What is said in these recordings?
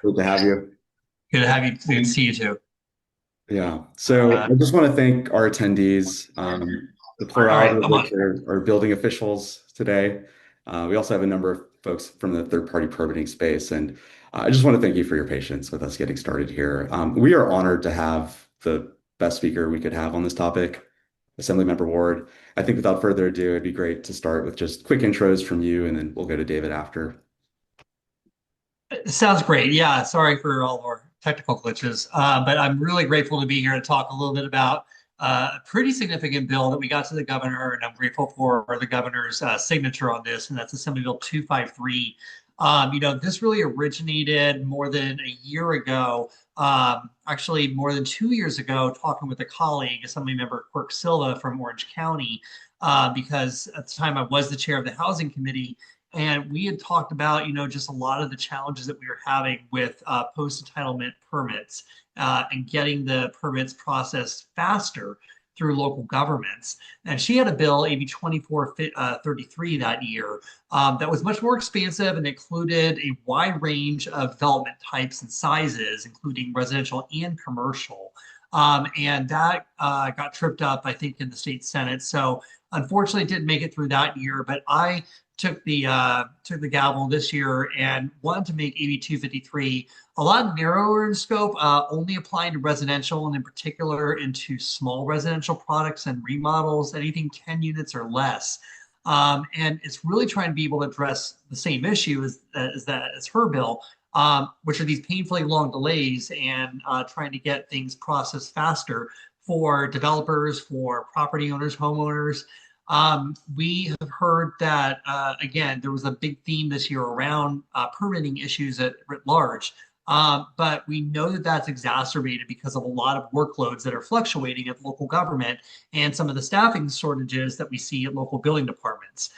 Good to have you. Good to have you. Good to see you too. Yeah. So Uh, I just want to thank our attendees, the all right, plurality of I'm which on. are building officials today. We also have a number of folks from the third-party permitting space, and I just want to thank you for your patience with us getting started here. We are honored to have the best speaker we could have on this topic, Assemblymember Ward. I think without further ado, it'd be great to start with just quick intros from you, and then we'll go to David after. Sounds great. Yeah, sorry for all of our technical glitches, but I'm really grateful to be here to talk a little bit about a pretty significant bill that we got to the governor, and I'm grateful for the governor's signature on this, and that's Assembly Bill 253. This really originated more than a year ago, actually more than 2 years ago, talking with a colleague, Assemblymember Quirk Silva from Orange County, because at the time I was the chair of the Housing Committee. And we had talked about, just a lot of the challenges that we were having with post-entitlement permits and getting the permits processed faster through local governments. And she had a bill, AB 2433 that year, that was much more expansive and included a wide range of development types and sizes, including residential and commercial. And that got tripped up, I think, in the state Senate. So unfortunately, it didn't make it through that year. But I took the gavel this year and wanted to make AB 253 a lot narrower in scope, only applying to residential and in particular into small residential products and remodels, anything 10 units or less. And it's really trying to be able to address the same issue as her bill, which are these painfully long delays and trying to get things processed faster for developers, for property owners, homeowners. We have heard that, again, there was a big theme this year around permitting issues at writ large. But we know that that's exacerbated because of a lot of workloads that are fluctuating at local government and some of the staffing shortages that we see at local building departments.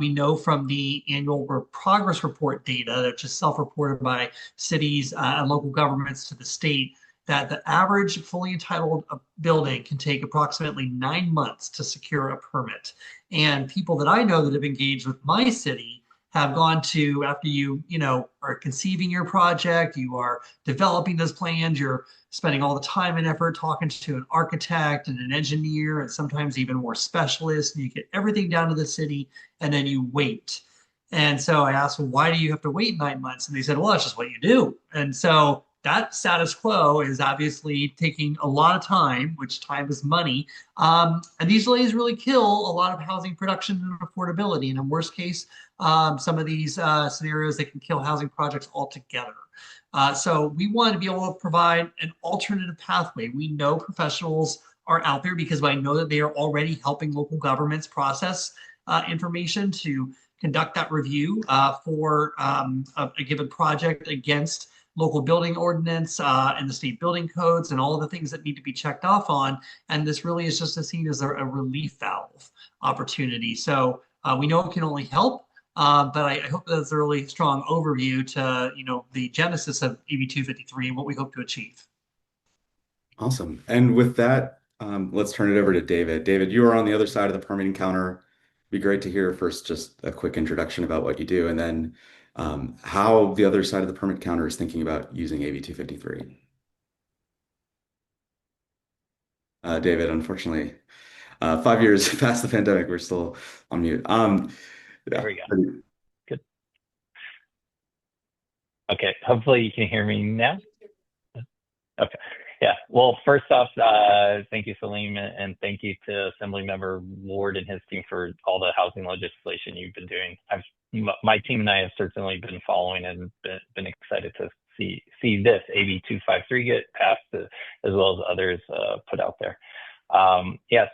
We know from the annual progress report data that's just self-reported by cities and local governments to the state that the average fully entitled building can take approximately 9 months to secure a permit. And people that I know that have engaged with my city have gone to after you are conceiving your project, you are developing those plans, you're spending all the time and effort talking to an architect and an engineer and sometimes even more specialists, and you get everything down to the city and then you wait. And so I asked, well, why do you have to wait 9 months? And they said, well, that's just what you do. And so that status quo is obviously taking a lot of time, which time is money. And these delays really kill a lot of housing production and affordability. And in worst case, some of these scenarios, they can kill housing projects altogether. So we want to be able to provide an alternative pathway. We know professionals are out there because I know that they are already helping local governments process information to conduct that review for a given project against local building ordinance and the state building codes and all of the things that need to be checked off on. And this really is just seen as a relief valve opportunity. So we know it can only help. But I hope that's a really strong overview to the genesis of AB 253 and what we hope to achieve. Awesome. And with that, let's turn it over to David. David, you are on the other side of the permitting counter. Be great to hear first just a quick introduction about what you do, and then how the other side of the permit counter is thinking about using AB 253. David, unfortunately, 5 years past the pandemic, we're still on mute. There Yeah. we go. Good. Okay. Hopefully you can hear me now. Okay. Yeah. Well, first off, thank you, Salim, and thank you to Assemblymember Ward and his team for all the housing legislation you've been doing. My team and I have certainly been following and been excited to see this AB 253 get passed, as well as others put out there.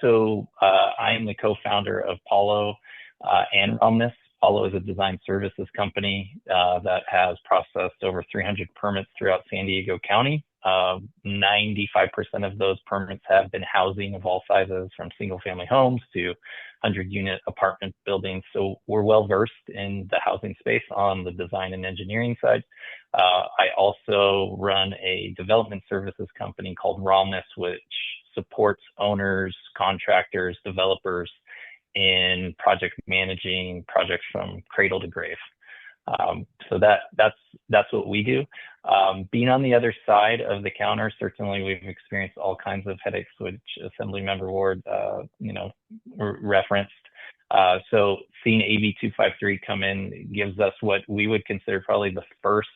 So I am the co-founder of Paulo and Romnus. Paulo is a design services company that has processed over 300 permits throughout San Diego County. 95% of those permits have been housing of all sizes, from single family homes to 100-unit apartment buildings. So we're well versed in the housing space on the design and engineering side. I also run a development services company called Romnus, which supports owners, contractors, developers in project managing projects from cradle to grave. So that's what we do. Being on the other side of the counter, certainly we've experienced all kinds of headaches, which Assemblymember Ward, referenced. So seeing AB 253 come in gives us what we would consider probably the first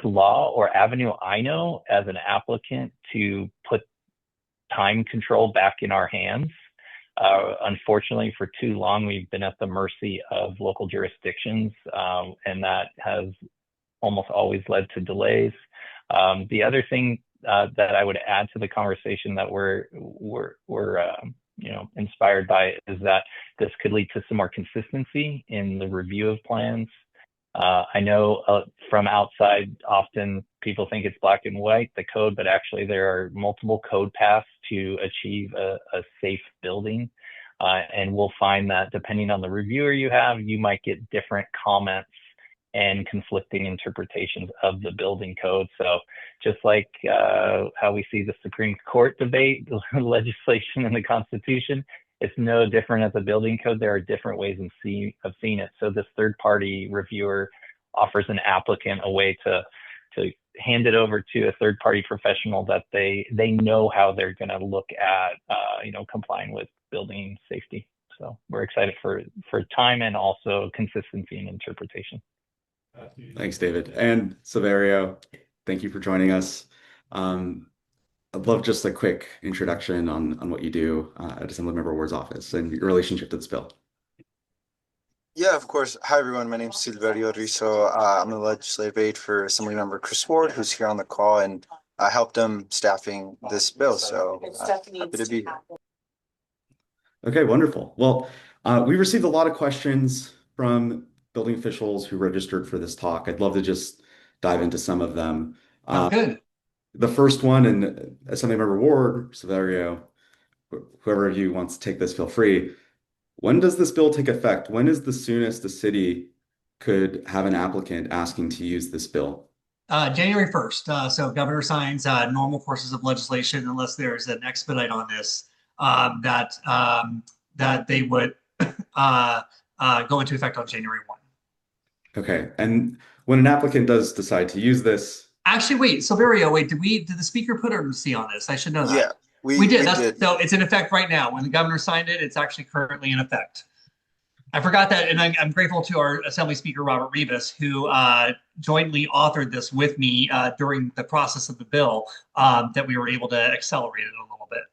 law or avenue I know as an applicant to put time control back in our hands. Unfortunately, for too long, we've been at the mercy of local jurisdictions, and that has almost always led to delays. The other thing that I would add to the conversation that we're inspired by is that this could lead to some more consistency in the review of plans. I know from outside, often people think it's black and white, the code, but actually there are multiple code paths to achieve a safe building. And we'll find that depending on the reviewer you have, you might get different comments and conflicting interpretations of the building code. So just like how we see the Supreme Court debate legislation and the Constitution, it's no different as a building code. There are different ways of seeing it. So this third-party reviewer offers an applicant a way to hand it over to a third-party professional that they know how they're going to look at complying with building safety. So we're excited for time and also consistency in interpretation. Thanks, David. And Silverio, thank you for joining us. I'd love just a quick introduction on what you do at Assemblymember Ward's office and your relationship to this bill. Yeah, of course. Hi, everyone. My name is Silverio Rizo. I'm a legislative aide for Assemblymember Chris Ward, who's here on the call, and I helped him staffing this bill. So happy to be here. Okay, wonderful. Well, we received a lot of questions from building officials who registered for this talk. I'd love to just dive into some of them. Good. The first one, and Assemblymember Ward, Silverio, whoever of you wants to take this, feel free. When does this bill take effect? When is the soonest the city could have an applicant asking to use this bill? January 1st. So governor signs normal courses of legislation, unless there's an expedite on this, that they would go into effect on January 1. Okay. And when an applicant does decide to use this, actually, wait, Silverio, did the speaker put urgency on this? I should know that. Yeah, we did. did. So it's in effect right now. When the governor signed it, it's actually currently in effect. I forgot that, and I'm grateful to our Assembly Speaker, Robert Rivas, who jointly authored this with me during the process of the bill, that we were able to accelerate it a little bit.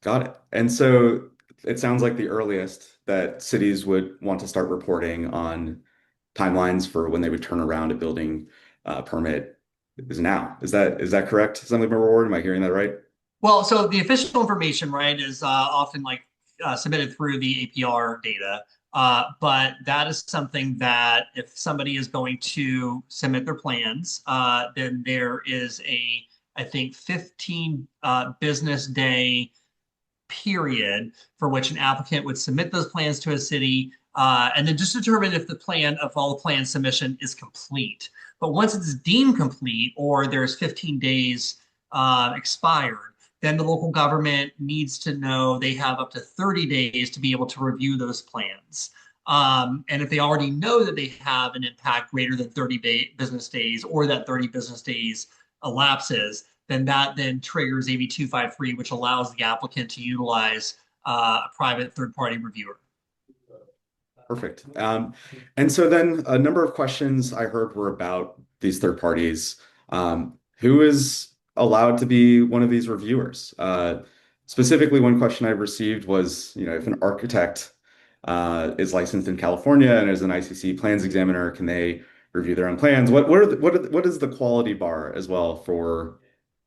Got it. And so it sounds like the earliest that cities would want to start reporting on timelines for when they would turn around a building permit is now. Is that correct, Assemblymember Ward? Am I hearing that right? Well, so the official information, right, is often submitted through the APR data. But that is something that if somebody is going to submit their plans, then there is I think, 15 business day period for which an applicant would submit those plans to a city and then just determine if the plan of all the plan submission is complete. But once it's deemed complete or there's 15 days expired, then the local government needs to know they have up to 30 days to be able to review those plans. And if they already know that they have an impact greater than 30 business days or that 30 business days elapses, then that then triggers AB 253, which allows the applicant to utilize a private third-party reviewer. Perfect. And so then a number of questions I heard were about these third parties. Who is allowed to be one of these reviewers? Specifically, one question I received was, if an architect is licensed in California and is an ICC plans examiner, can they review their own plans? What is the quality bar as well for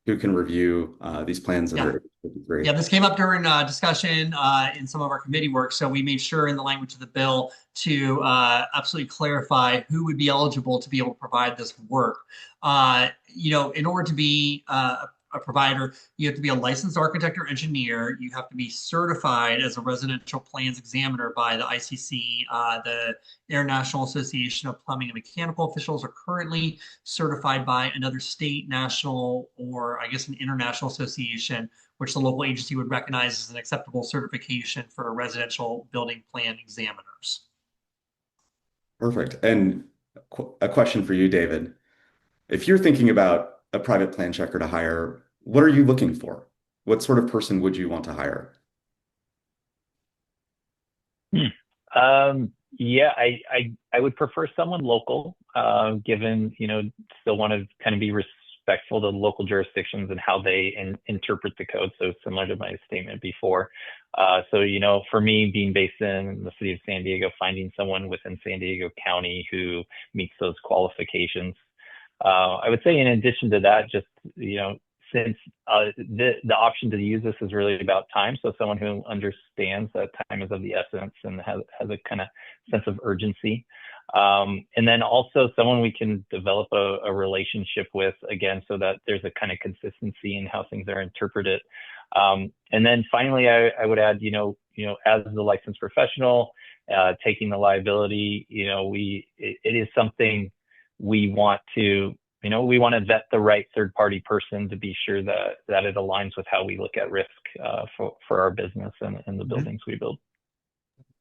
who can review these plans under 53? Yeah, this came up during discussion in some of our committee work. So we made sure in the language of the bill to absolutely clarify who would be eligible to be able to provide this work. In order to be a provider, you have to be a licensed architect or engineer. You have to be certified as a residential plans examiner by the ICC. The International Association of Plumbing and Mechanical Officials are currently certified by another state, national, or I guess an international association, which the local agency would recognize as an acceptable certification for residential building plan examiners. Perfect. And a question for you, David. If you're thinking about a private plan checker to hire, what are you looking for? What sort of person would you want to hire? Yeah, I would prefer someone local, given, still want to kind of be respectful to local jurisdictions and how they interpret the code. So similar to my statement before. So, for me, being based in the city of San Diego, finding someone within San Diego County who meets those qualifications. I would say in addition to that, just, since the option to use this is really about time. So someone who understands that time is of the essence and has a kind of sense of urgency. And then also someone we can develop a relationship with, again, so that there's a kind of consistency in how things are interpreted. And then finally, I would add, as the licensed professional, taking the liability, it is something we want to vet the right third-party person to be sure that it aligns with how we look at risk for our business and the buildings we build.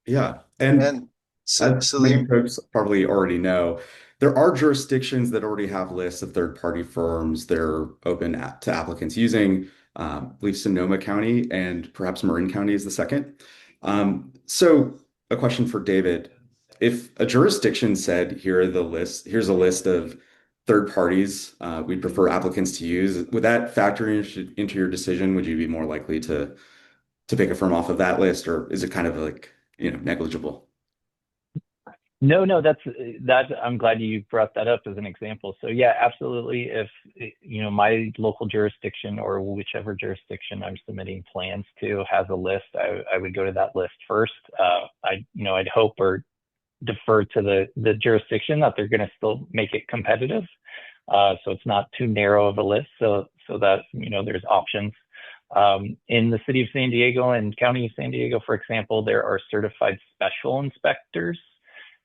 Yeah. And And as many Salim, folks probably already know, there are jurisdictions that already have lists of third-party firms. They're open to applicants using, I believe, Sonoma County and perhaps Marin County is the second. So a question for David. If a jurisdiction said, here's a list of third parties we'd prefer applicants to use, would that factor into your decision? Would you be more likely to pick a firm off of that list, or is it kind of like, negligible? No, I'm glad you brought that up as an example. So yeah, absolutely. If my local jurisdiction or whichever jurisdiction I'm submitting plans to has a list, I would go to that list first. I'd hope or defer to the jurisdiction that they're going to still make it competitive. So it's not too narrow of a list. So that there's options. In the city of San Diego and county of San Diego, for example, there are certified special inspectors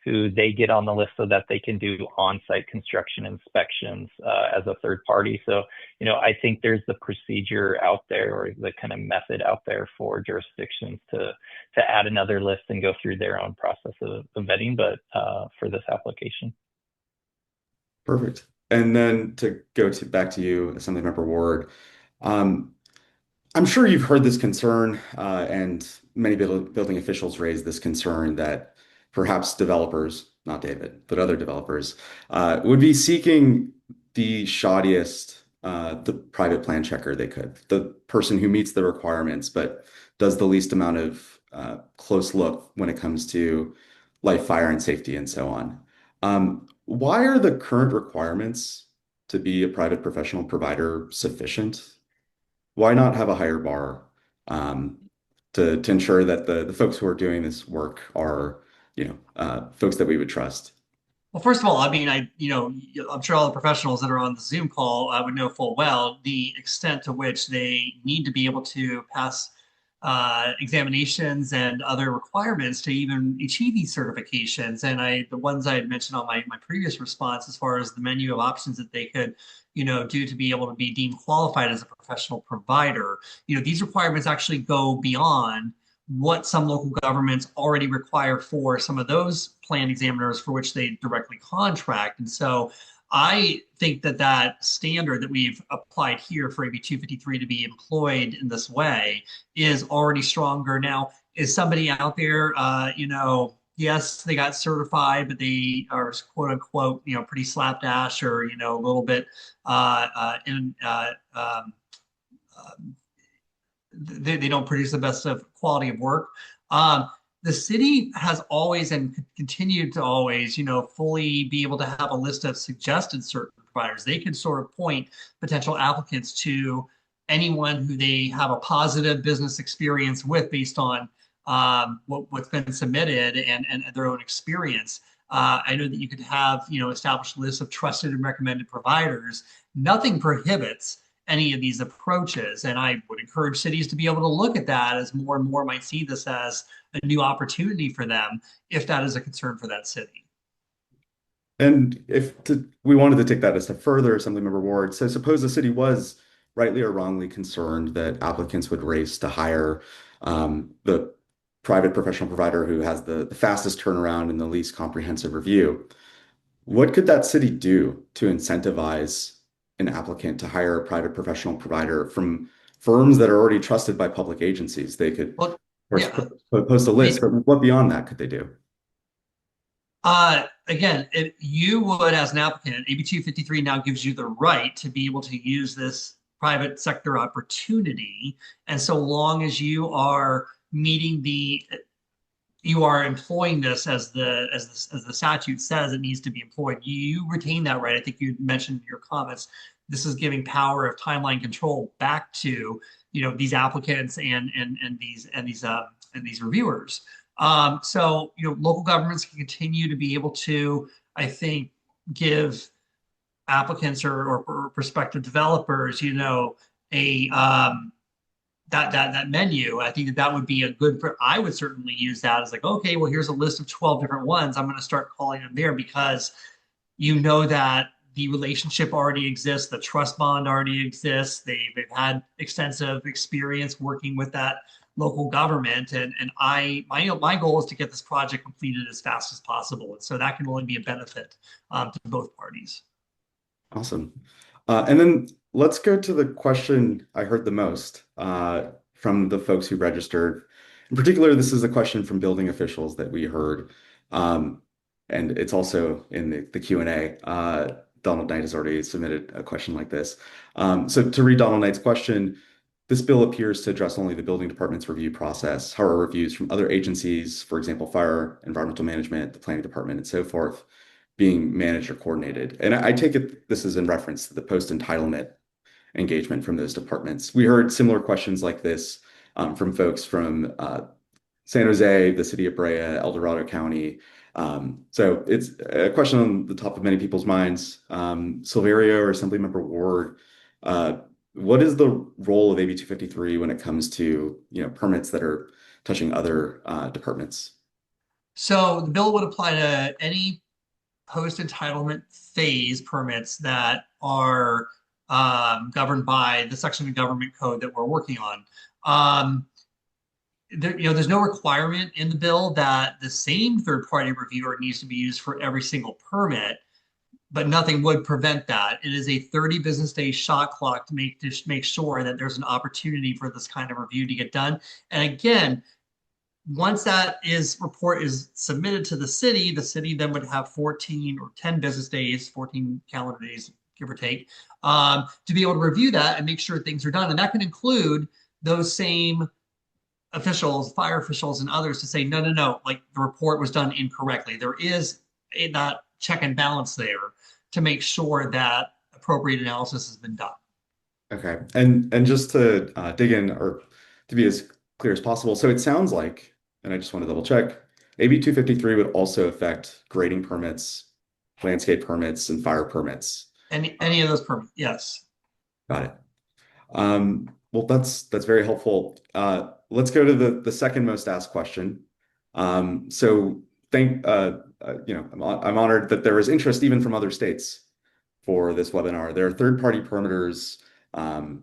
who they get on the list so that they can do on-site construction inspections as a third party. So, I think there's the procedure out there or the kind of method out there for jurisdictions to add another list and go through their own process of vetting, but for this application. Perfect. And then to go back to you, Assemblymember Ward, um, I'm sure you've heard this concern, and many building officials raise this concern that perhaps developers, not David, but other developers, would be seeking the shoddiest, the private plan checker they could, the person who meets the requirements, but does the least amount of close look when it comes to life, fire, and safety, and so on. Why are the current requirements to be a private professional provider sufficient? Why not have a higher bar um, to ensure that the folks who are doing this work are, folks that we would trust? Well, first of all, I mean, I'm sure all the professionals that are on the Zoom call would know full well the extent to which they need to be able to pass examinations and other requirements to even achieve these certifications. And the ones I had mentioned on my previous response, as far as the menu of options that they could, do to be able to be deemed qualified as a professional provider, these requirements actually go beyond what some local governments already require for some of those plan examiners for which they directly contract. And so I think that standard that we've applied here for AB 253 to be employed in this way is already stronger. Now, is somebody out there, yes, they got certified, but they are quote unquote, pretty slapdash or, a little bit they don't produce the best of quality of work. The city has always and continued to always, fully be able to have a list of suggested certain providers. They can sort of point potential applicants to anyone who they have a positive business experience with based on what's been submitted and their own experience. I know that you could have, established lists of trusted and recommended providers. Nothing prohibits any of these approaches. And I would encourage cities to be able to look at that as more and more might see this as a new opportunity for them if that is a concern for that city. And we wanted to take that a step further, Assemblymember Ward. So suppose the city was rightly or wrongly concerned that applicants would race to hire the private professional provider who has the fastest turnaround and the least comprehensive review. What could that city do to incentivize an applicant to hire a private professional provider from firms that are already trusted by public agencies? They could, of Well, course, yeah, post a list, but what beyond that could they do? again, if you would, as an applicant, AB 253 now gives you the right to be able to use this private sector opportunity. And so long as you are meeting you are employing this as the statute says it needs to be employed, you retain that right. I think you mentioned in your comments, this is giving power of timeline control back to, these applicants and these reviewers. So, local governments can continue to be able to, I think, give applicants or prospective developers, a that menu. I think that would be a good I would certainly use that as like, okay, well, here's a list of 12 different ones. I'm going to start calling them there because that the relationship already exists, the trust bond already exists. They've had extensive experience working with that local government. And my goal is to get this project completed as fast as possible. And so that can only be a benefit to both parties. Awesome. And then let's go to the question I heard the most from the folks who registered. In particular, this is a question from building officials that we heard. Um, and it's also in the Q&A. Donald Knight has already submitted a question like this. So to read Donald Knight's question, this bill appears to address only the building department's review process. How are reviews from other agencies, for example, fire, environmental management, the planning department, and so forth, being managed or coordinated? And I take it this is in reference to the post-entitlement engagement from those departments. We heard similar questions like this from folks from San Jose, the city of Brea, El Dorado County. So it's a question on the top of many people's minds. Silverio or Assemblymember Ward, what is the role of AB 253 when it comes to permits that are touching other departments? So the bill would apply to any post-entitlement phase permits that are governed by the section of government code that we're working on. There's no requirement in the bill that the same third-party reviewer needs to be used for every single permit, but nothing would prevent that. It is a 30 business day shot clock to make sure that there's an opportunity for this kind of review to get done. And again, once that report is submitted to the city then would have 14 or 10 business days, 14 calendar days, give or take, to be able to review that and make sure things are done. And that can include those same officials, fire officials, and others to say, no, like the report was done incorrectly. There is that check and balance there to make sure that appropriate analysis has been done. Okay. And just to dig in or to be as clear as possible. So it sounds like, and I just want to double check, AB 253 would also affect grading permits, landscape permits, and fire permits. Any of those permits, yes. Got it. Well, that's very helpful. Let's go to the second most asked question. So I'm honored that there is interest even from other states for this webinar. There are third-party permitters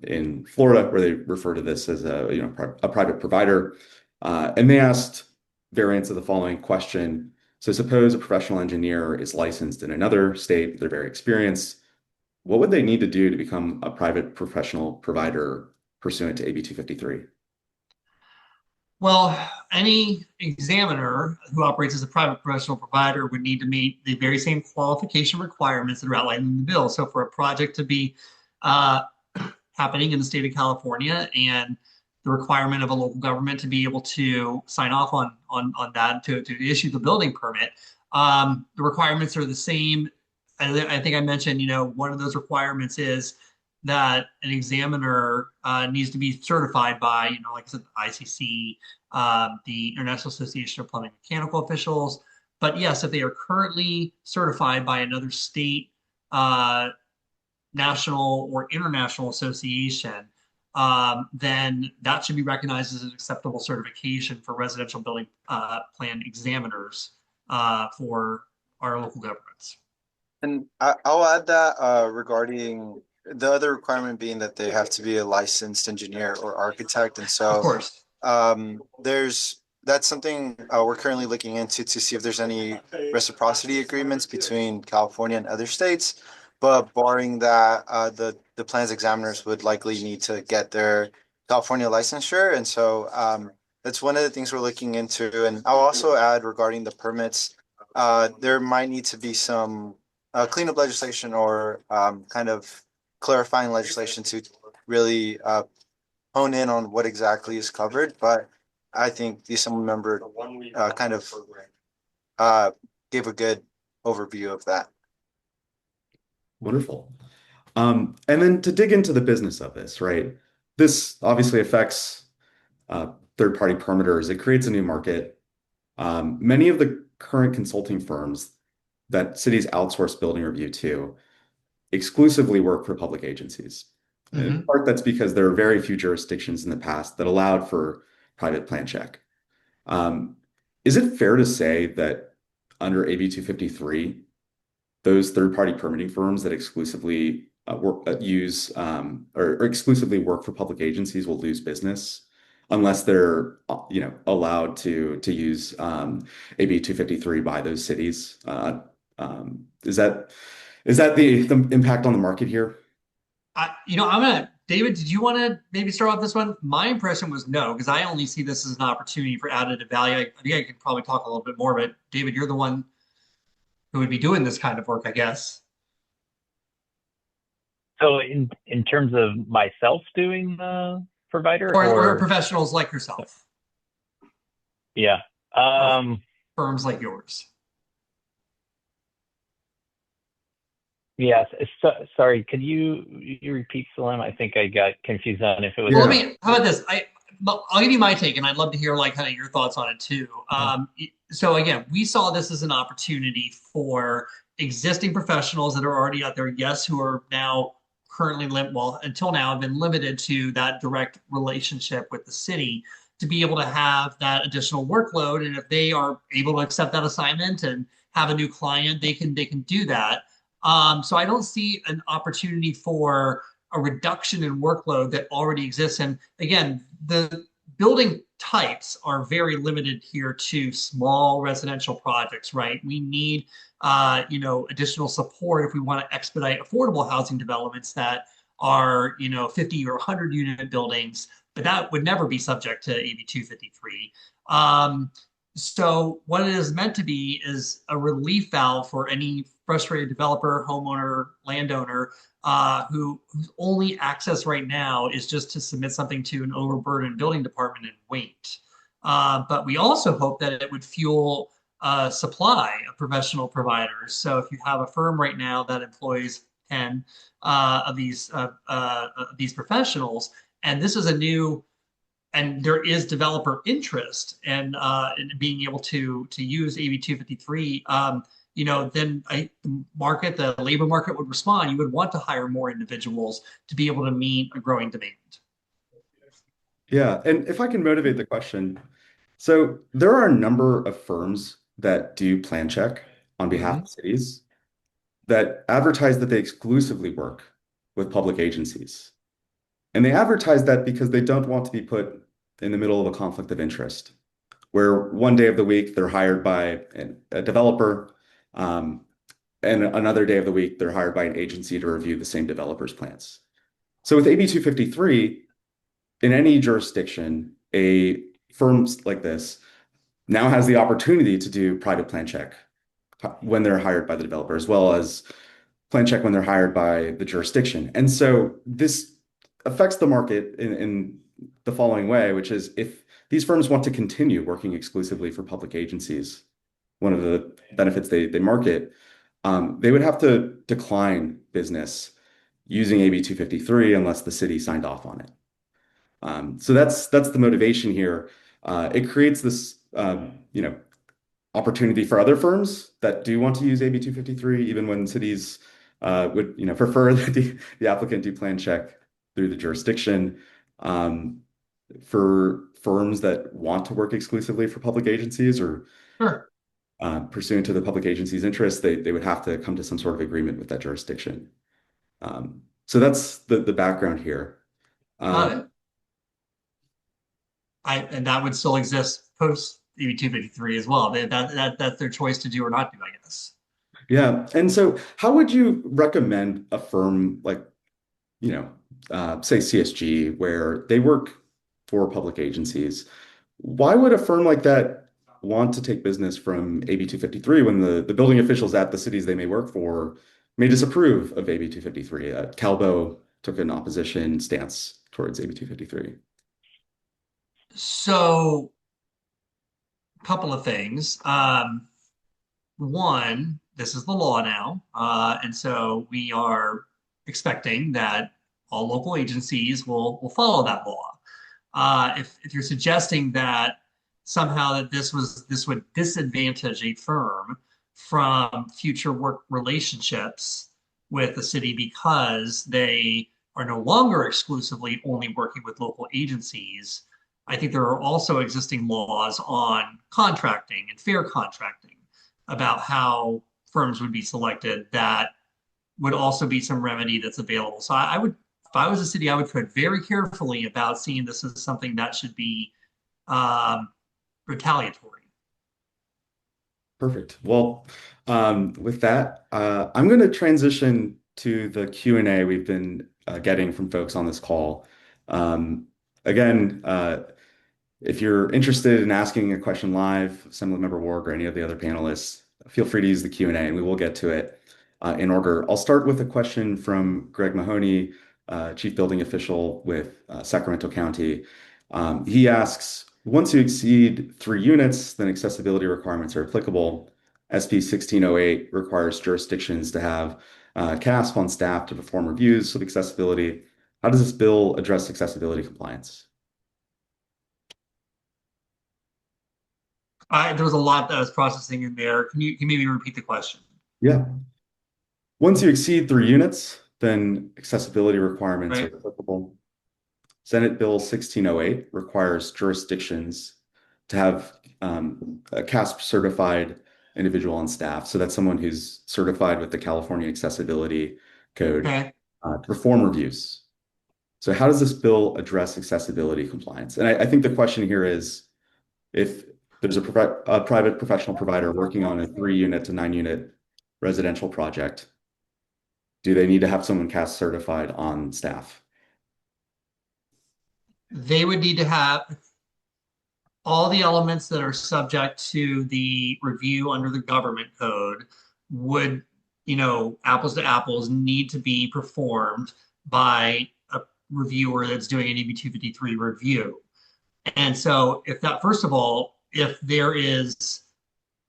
in Florida where they refer to this as a private provider, and they asked variants of the following question. So suppose a professional engineer is licensed in another state, they're very experienced. What would they need to do to become a private professional provider pursuant to AB 253? Well, any examiner who operates as a private professional provider would need to meet the very same qualification requirements that are outlined in the bill. So for a project to be happening in the state of California and the requirement of a local government to be able to sign off on that to issue the building permit, the requirements are the same. I think I mentioned, one of those requirements is that an examiner needs to be certified by, like I said, ICC, the International Association of Plumbing and Mechanical Officials. But yes, if they are currently certified by another state, national or international association, then that should be recognized as an acceptable certification for residential building plan examiners for our local governments. And I'll add that regarding the other requirement being that they have to be a licensed engineer or architect. And so Of course. there's that's something we're currently looking into to see if there's any reciprocity agreements between California and other states. But barring that, the plans examiners would likely need to get their California licensure, and so that's one of the things we're looking into. And I'll also add regarding the permits, there might need to be some cleanup legislation or kind of clarifying legislation to really hone in on what exactly is covered. But I think the Assembly member kind of uh, gave a good overview of that. Wonderful. And then to dig into the business of this, right? This obviously affects third-party permitters. It creates a new market. Many of the current consulting firms that cities outsource building review to exclusively work for public agencies. In Mm-hmm. part, that's because there are very few jurisdictions in the past that allowed for private plan check. Um, is it fair to say that under AB 253, those third-party permitting firms that exclusively use or exclusively work for public agencies will lose business unless they're allowed to use AB 253 by those cities? Is that the impact on the market here? David, did you want to maybe start off this one? My impression was no, because I only see this as an opportunity for additive value. I think I could probably talk a little bit more, but David, you're the one who would be doing this kind of work, I guess. So in terms of myself doing the provider Or professionals like yourself, yeah. or firms like yours. Yes. So, sorry, could you repeat, Salim? I think I got confused on if it was. Well, how about this? I'll give you my take, and I'd love to hear like kind of your thoughts on it too. So again, we saw this as an opportunity for existing professionals that are already out there, yes, who are now currently until now have been limited to that direct relationship with the city to be able to have that additional workload. And if they are able to accept that assignment and have a new client, they can do that. So I don't see an opportunity for a reduction in workload that already exists. And again, the building types are very limited here to small residential projects, right? We need, additional support if we want to expedite affordable housing developments that are, 50 or 100 unit buildings, but that would never be subject to AB 253. So what it is meant to be is a relief valve for any frustrated developer, homeowner, landowner whose only access right now is just to submit something to an overburdened building department and wait. But we also hope that it would fuel a supply of professional providers. So if you have a firm right now that employs 10 of these professionals, and this is a new and there is developer interest in being able to use AB 253, then the labor market would respond. You would want to hire more individuals to be able to meet a growing demand. Yeah, and if I can motivate the question, so there are a number of firms that do plan check on behalf of cities that advertise that they exclusively work with public agencies. And they advertise that because they don't want to be put in the middle of a conflict of interest, where one day of the week they're hired by a developer, and another day of the week they're hired by an agency to review the same developer's plans. So with AB 253, in any jurisdiction, a firm like this now has the opportunity to do private plan check when they're hired by the developer, as well as plan check when they're hired by the jurisdiction. And so this affects the market in the following way, which is if these firms want to continue working exclusively for public agencies, one of the benefits they market, they would have to decline business using AB 253 unless the city signed off on it. So that's the motivation here. It creates this opportunity for other firms that do want to use AB 253, even when cities would prefer that the applicant do plan check through the jurisdiction. For firms that want to work exclusively for public agencies or Sure. Pursuant to the public agency's interests, they would have to come to some sort of agreement with that jurisdiction. So that's the background here. Got it. And that would still exist post AB 253 as well. That's their choice to do or not do, I guess. Yeah. And so how would you recommend a firm like, say CSG, where they work for public agencies? Why would a firm like that want to take business from AB 253 when the building officials at the cities they may work for may disapprove of AB 253? Calbo took an opposition stance towards AB 253. So, a couple of things. One, this is the law now, and so we are expecting that all local agencies will follow that law. If you're suggesting that somehow that this would disadvantage a firm from future work relationships with the city because they are no longer exclusively only working with local agencies, I think there are also existing laws on contracting and fair contracting about how firms would be selected that would also be some remedy that's available. So I would, if I was a city, I would tread very carefully about seeing this as something that should be um, retaliatory. Perfect. Well, with that, I'm going to transition to the Q&A we've been getting from folks on this call. Um, again, if you're interested in asking a question live, Assemblymember Ward or any of the other panelists, feel free to use the Q&A and we will get to it in order. I'll start with a question from Greg Mahoney, Chief Building Official with Sacramento County. He asks, once you exceed 3 units, then accessibility requirements are applicable. SB 1608 requires jurisdictions to have CASP on staff to perform reviews of accessibility. How does this bill address accessibility compliance? There was a lot that I was processing in there. Can you maybe repeat the question? Yeah. Once you exceed 3 units, then accessibility requirements are Right. applicable. Senate Bill 1608 requires jurisdictions to have a CASP certified individual on staff. So that's someone who's certified with the California Accessibility Code Okay. to perform reviews. So how does this bill address accessibility compliance? And I think the question here is if there's a private professional provider working on a 3 unit to 9 unit residential project, do they need to have someone CASP certified on staff? They would need to have all the elements that are subject to the review under the government code would, apples to apples, need to be performed by a reviewer that's doing an EB 253 review. And so, if that, first of all, if there is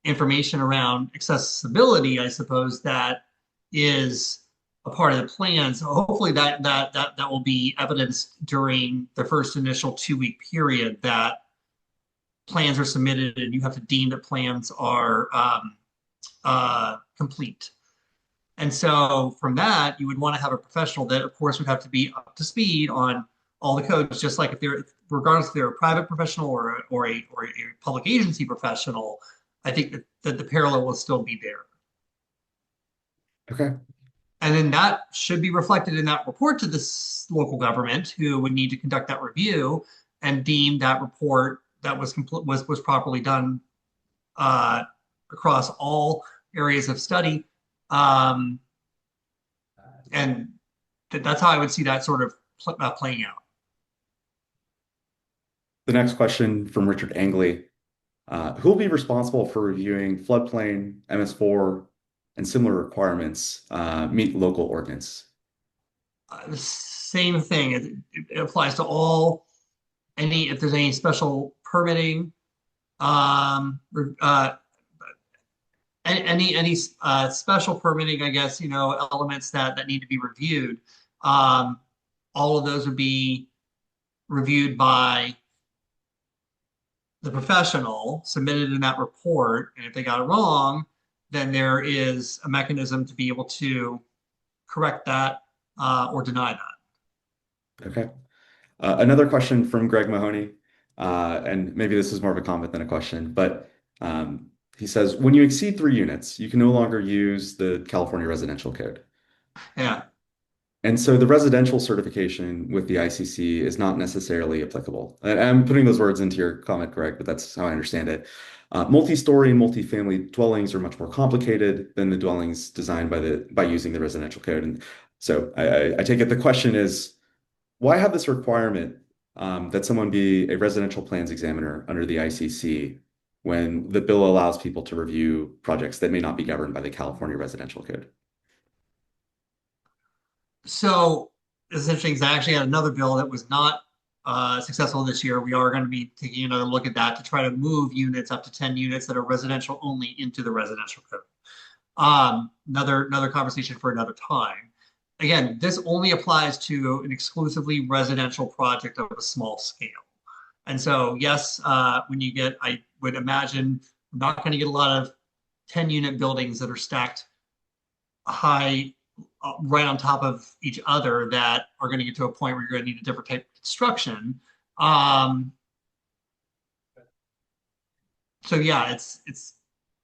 information around accessibility, I suppose that is a part of the plan. So hopefully that will be evidenced during the first initial 2 week period that plans are submitted and you have to deem that plans are complete. And so from that, you would want to have a professional that, of course, would have to be up to speed on all the codes, just like if they're, regardless if they're a private professional or a public agency professional, I think that the parallel will still be there. Okay. And then that should be reflected in that report to this local government who would need to conduct that review and deem that report that was properly done across all areas of study. And that's how I would see that sort of playing out. The next question from Richard Angley. Who will be responsible for reviewing floodplain, MS4, and similar requirements meet local ordinance? The same thing. It applies to all, if there's any special permitting, any special permitting, I guess, elements that need to be reviewed. All of those would be reviewed by the professional submitted in that report. And if they got it wrong, then there is a mechanism to be able to correct that or deny that. Okay. Another question from Greg Mahoney, and maybe this is more of a comment than a question, but he says, when you exceed 3 units, you can no longer use the California Residential Code. Yeah. And so the residential certification with the ICC is not necessarily applicable. And I'm putting those words into your comment, Greg, but that's how I understand it. Multi-story and multi-family dwellings are much more complicated than the dwellings designed by using the residential code. And so I take it the question is, why have this requirement that someone be a residential plans examiner under the ICC when the bill allows people to review projects that may not be governed by the California Residential Code? So it's interesting because I actually had another bill that was not successful this year. We are going to be taking another look at that to try to move units up to 10 units that are residential only into the residential code. Another conversation for another time. Again, this only applies to an exclusively residential project of a small scale. And so, yes, when you get, I would imagine, we're not going to get a lot of 10-unit buildings that are stacked high right on top of each other that are going to get to a point where you're going to need a different type of construction. So yeah, it's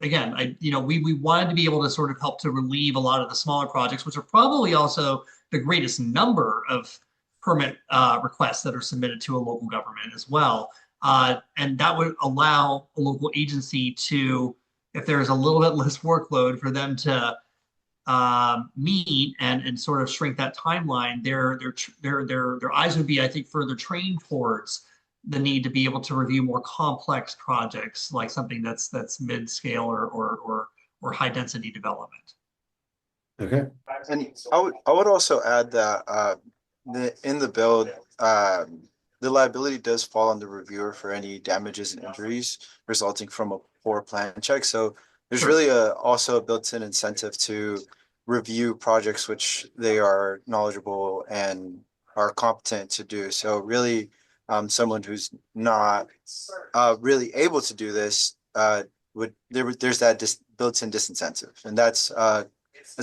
again, we wanted to be able to sort of help to relieve a lot of the smaller projects, which are probably also the greatest number of permit requests that are submitted to a local government as well. And that would allow a local agency to, if there's a little bit less workload for them to meet and sort of shrink that timeline, their eyes would be, I think, further trained towards the need to be able to review more complex projects, like something that's mid-scale or high density development. Okay. And I would also add that in the bill, the liability does fall on the reviewer for any damages and injuries resulting from a poor plan check. So there's really also a built-in incentive to review projects which they are knowledgeable and are competent to do. So really, someone who's not really able to do this there's that built-in disincentive, and that's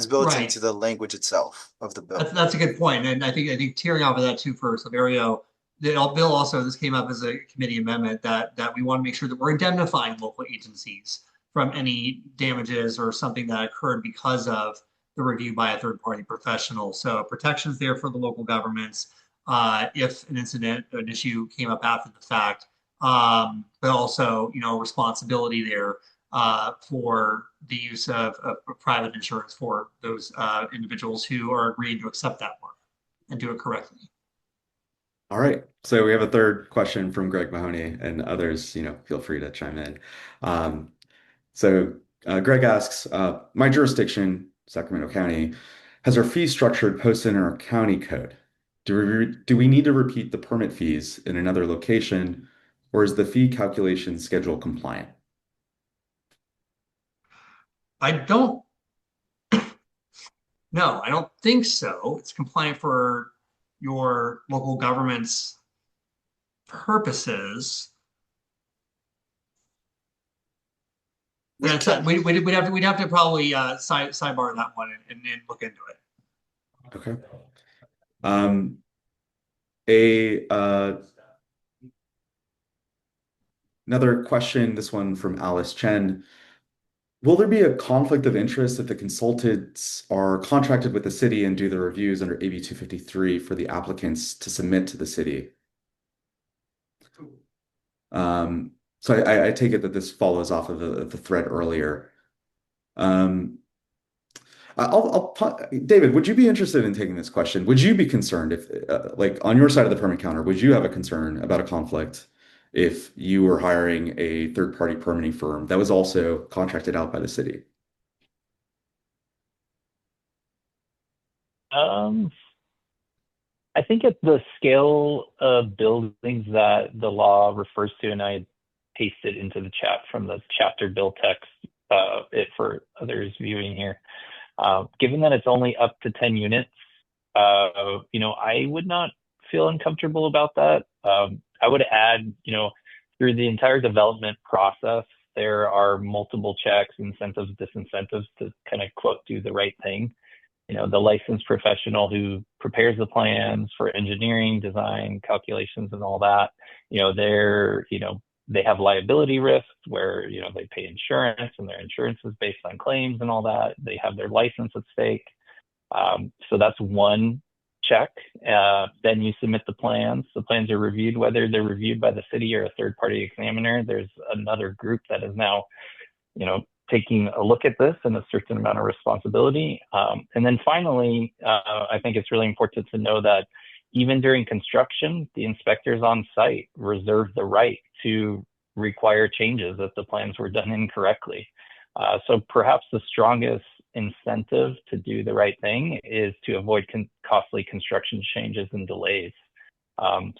built Right. into the language itself of the bill. That's a good point, and I think tearing off of that too for Silverio, the bill also, this came up as a committee amendment that we want to make sure that we're indemnifying local agencies from any damages or something that occurred because of the review by a third party professional. So protections there for the local governments if an issue came up after the fact, but also responsibility there for the use of private insurance for those individuals who are agreeing to accept that work and do it correctly. All right. So we have a third question from Greg Mahoney, and others, feel free to chime in. Um, Greg asks, my jurisdiction, Sacramento County, has our fee structured posted in our county code. Do we need to repeat the permit fees in another location, or is the fee calculation schedule compliant? I don't No, I don't think so. It's compliant for your local government's purposes. We That's can. we'd have to probably sidebar that one and look into it. Okay. Um, a Another question, this one from Alice Chen. Will there be a conflict of interest if the consultants are contracted with the city and do the reviews under AB 253 for the applicants to submit to the city? So I take it that this follows off of the thread earlier. Um, David, would you be interested in taking this question? Would you be concerned if, like, on your side of the permit counter, would you have a concern about a conflict if you were hiring a third-party permitting firm that was also contracted out by the city? I think at the scale of buildings that the law refers to, and I pasted into the chat from the chapter bill text, for others viewing here. Given that it's only up to 10 units, I would not feel uncomfortable about that. I would add, through the entire development process, there are multiple checks, incentives, disincentives to kind of quote, do the right thing. The licensed professional who prepares the plans for engineering, design, calculations, and all that, they have liability risks where, they pay insurance and their insurance is based on claims and all that. They have their license at stake. So that's one check. Then you submit the plans. The plans are reviewed, whether they're reviewed by the city or a third-party examiner. There's another group that is now, taking a look at this and a certain amount of responsibility. And then finally, I think it's really important to know that even during construction, the inspectors on site reserve the right to require changes if the plans were done incorrectly. So perhaps the strongest incentive to do the right thing is to avoid costly construction changes and delays.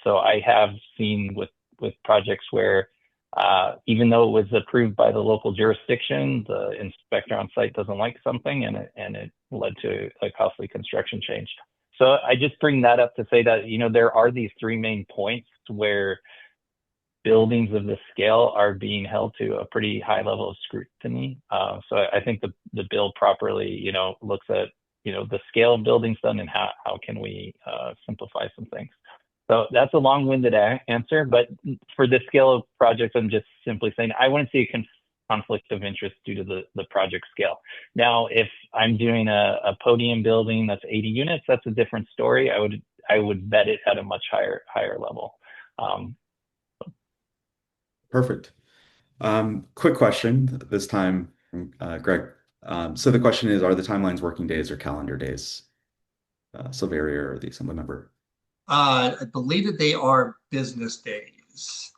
So I have seen with projects where even though it was approved by the local jurisdiction, the inspector on site doesn't like something, and it led to a costly construction change. So I just bring that up to say that, there are these three main points where buildings of this scale are being held to a pretty high level of scrutiny. So I think the bill properly, looks at, the scale of buildings done and how can we simplify some things. So that's a long-winded answer, but for this scale of projects, I'm just simply saying I wouldn't see a conflict of interest due to the project scale. Now, if I'm doing a podium building that's 80 units, that's a different story. I would bet it at a much higher level. Perfect. Quick question this time, Greg. So the question is, are the timelines working days or calendar days? Silverio or the Assembly member? I believe that they are business days.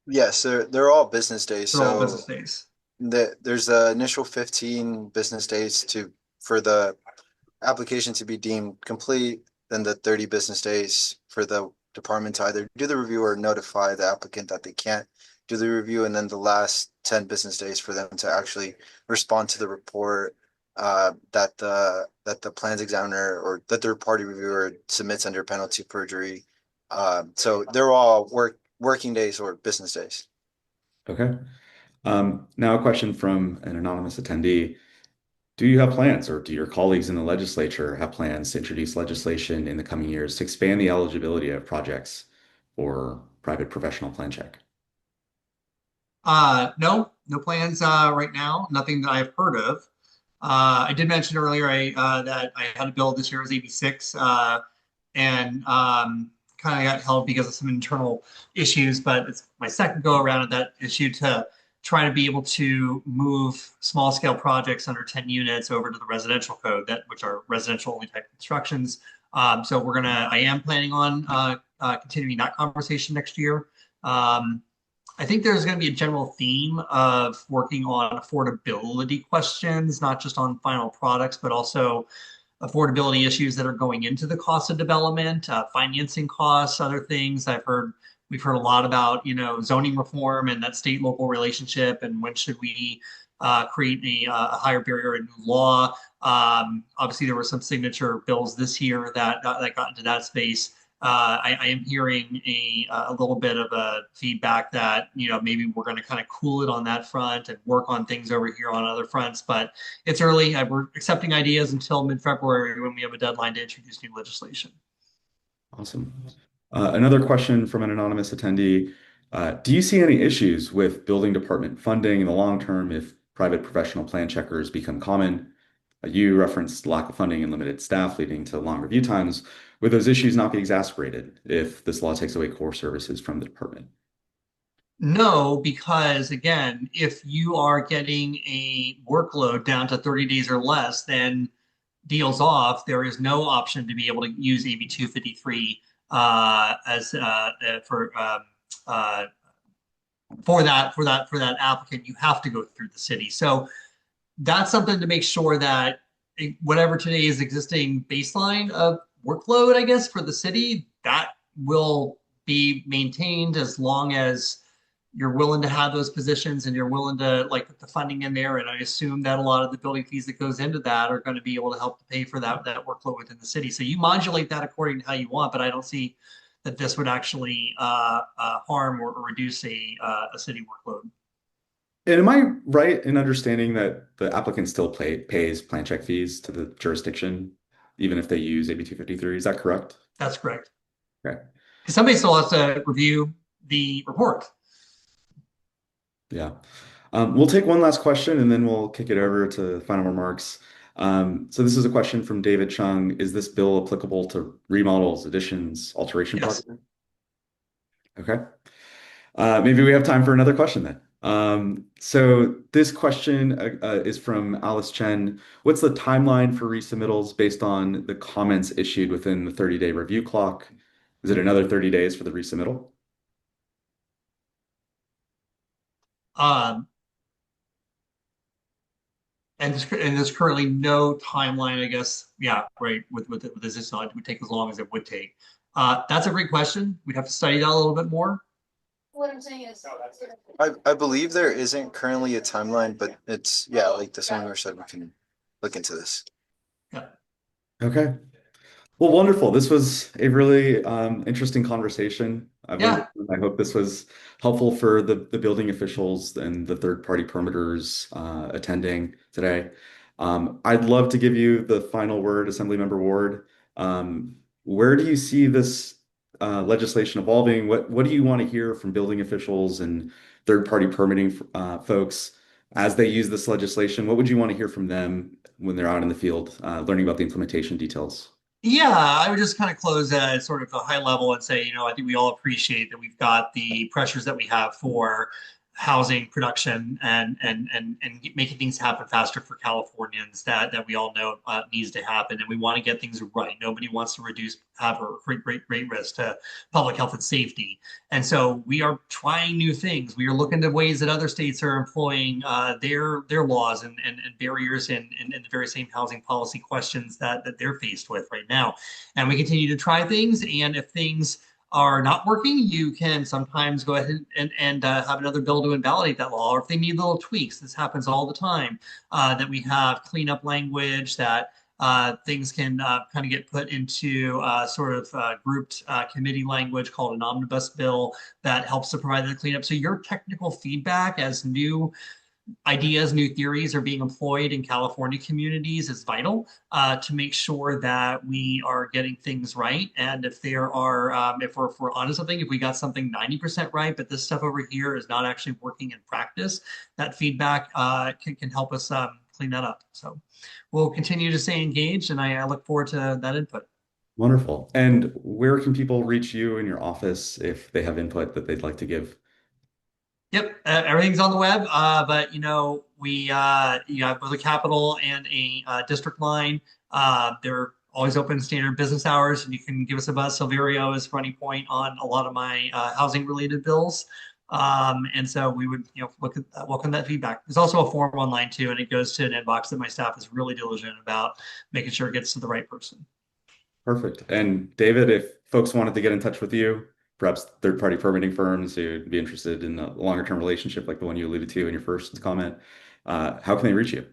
Yes, they're all business days. They're all So business days. there's the initial 15 business days for the application to be deemed complete, then the 30 business days for the department to either do the review or notify the applicant that they can't do the review, and then the last 10 business days for them to actually respond to the report that the plans examiner or the third party reviewer submits under penalty of perjury. So they're all working days or business days. Okay. Now a question from an anonymous attendee. Do you have plans, or do your colleagues in the legislature have plans to introduce legislation in the coming years to expand the eligibility of projects for private professional plan check? No plans right now. Nothing that I've heard of. I did mention earlier that I had a bill this year, it was 86, and kind of got held because of some internal issues, but it's my second go around at that issue to try to be able to move small scale projects under 10 units over to the residential code, which are residential only type constructions. So I am planning on continuing that conversation next year. I think there's going to be a general theme of working on affordability questions, not just on final products, but also affordability issues that are going into the cost of development, financing costs, other things. We've heard a lot about, zoning reform and that state local relationship, and when should we create a higher barrier in new law. Obviously, there were some signature bills this year that got into that space. I am hearing a little bit of a feedback that, maybe we're going to kind of cool it on that front and work on things over here on other fronts, but it's early. We're accepting ideas until mid-February when we have a deadline to introduce new legislation. Awesome. Another question from an anonymous attendee. Do you see any issues with building department funding in the long term if private professional plan checkers become common? You referenced lack of funding and limited staff leading to long review times. Would those issues not be exacerbated if this law takes away core services from the department? No, because again, if you are getting a workload down to 30 days or less, then deals off. There is no option to be able to use AB 253 as for that applicant. You have to go through the city. So that's something to make sure that whatever today's existing baseline of workload, I guess, for the city, that will be maintained as long as you're willing to have those positions and you're willing to put the funding in there. And I assume that a lot of the building fees that goes into that are going to be able to help to pay for that workload within the city. So you modulate that according to how you want, but I don't see that this would actually harm or reduce a city workload. And am I right in understanding that the applicant still pays plan check fees to the jurisdiction, even if they use AB 253? Is that correct? That's correct. Okay. Because somebody still has to review the report. Yeah. We'll take one last question and then we'll kick it over to final remarks. So this is a question from David Chung. Is this bill applicable to remodels, additions, alteration Yes. projects? Okay. Maybe we have time for another question then. So this question is from Alice Chen. What's the timeline for resubmittals based on the comments issued within the 30-day review clock? Is it another 30 days for the resubmittal? Um, and there's currently no timeline, I guess. Yeah, right. With this, it would take as long as it would take. That's a great question. We'd have to study that a little bit more. What I'm saying is, I believe there isn't currently a timeline, but it's, yeah, like the seminar said, we can look into this. Yeah. Okay. Well, wonderful. This was a really interesting conversation. I've learned, Yeah. I hope this was helpful for the building officials and the third-party permitters attending today. I'd love to give you the final word, Assemblymember Ward. Where do you see this legislation evolving? What do you want to hear from building officials and third-party permitting folks as they use this legislation? What would you want to hear from them when they're out in the field learning about the implementation details? Yeah, I would just kind of close at sort of a high level and say, I think we all appreciate that we've got the pressures that we have for housing production and making things happen faster for Californians that we all know needs to happen, and we want to get things right. Nobody wants to have a great risk to public health and safety, and so we are trying new things. We are looking to ways that other states are employing their laws and barriers and the very same housing policy questions that they're faced with right now. And we continue to try things. And if things are not working, you can sometimes go ahead and have another bill to invalidate that law. Or if they need little tweaks, this happens all the time, that we have cleanup language that things can kind of get put into sort of grouped committee language called an omnibus bill that helps to provide the cleanup. So your technical feedback as new ideas, new theories are being employed in California communities is vital to make sure that we are getting things right. And if there are, if we're onto something, if we got something 90% right, but this stuff over here is not actually working in practice, that feedback can help us clean that up. So we'll continue to stay engaged, and I look forward to that input. Wonderful. And where can people reach you in your office if they have input that they'd like to give? Yep, everything's on the web, but we you have both a capital and a district line. They're always open standard business hours, and you can give us a buzz. Silverio is running point on a lot of my housing related bills, and so we would welcome that feedback. There's also a form online too, and it goes to an inbox that my staff is really diligent about making sure it gets to the right person. Perfect. And David, if folks wanted to get in touch with you, perhaps third-party permitting firms who'd be interested in a longer-term relationship like the one you alluded to in your first comment, how can they reach you?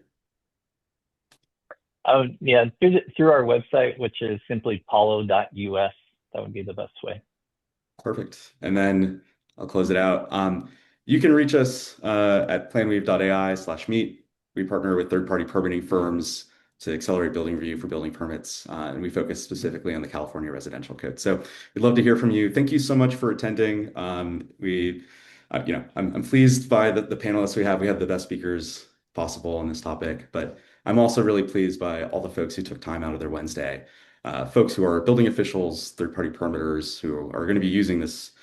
Yeah, through our website, which is simply paulo.us. That would be the best way. Perfect. And then I'll close it out. You can reach us at planweave.ai/meet. We partner with third-party permitting firms to accelerate building review for building permits, and we focus specifically on the California Residential Code. So we'd love to hear from you. Thank you so much for attending. I'm pleased by the panelists we have. We have the best speakers possible on this topic, but I'm also really pleased by all the folks who took time out of their Wednesday. Folks who are building officials, third-party permitters who are going to be using this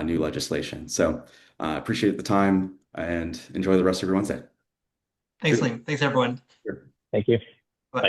new legislation. So appreciate the time and enjoy the rest of your Wednesday. Thanks, Liam. Thanks, everyone. Sure. Thank you. Bye. Bye.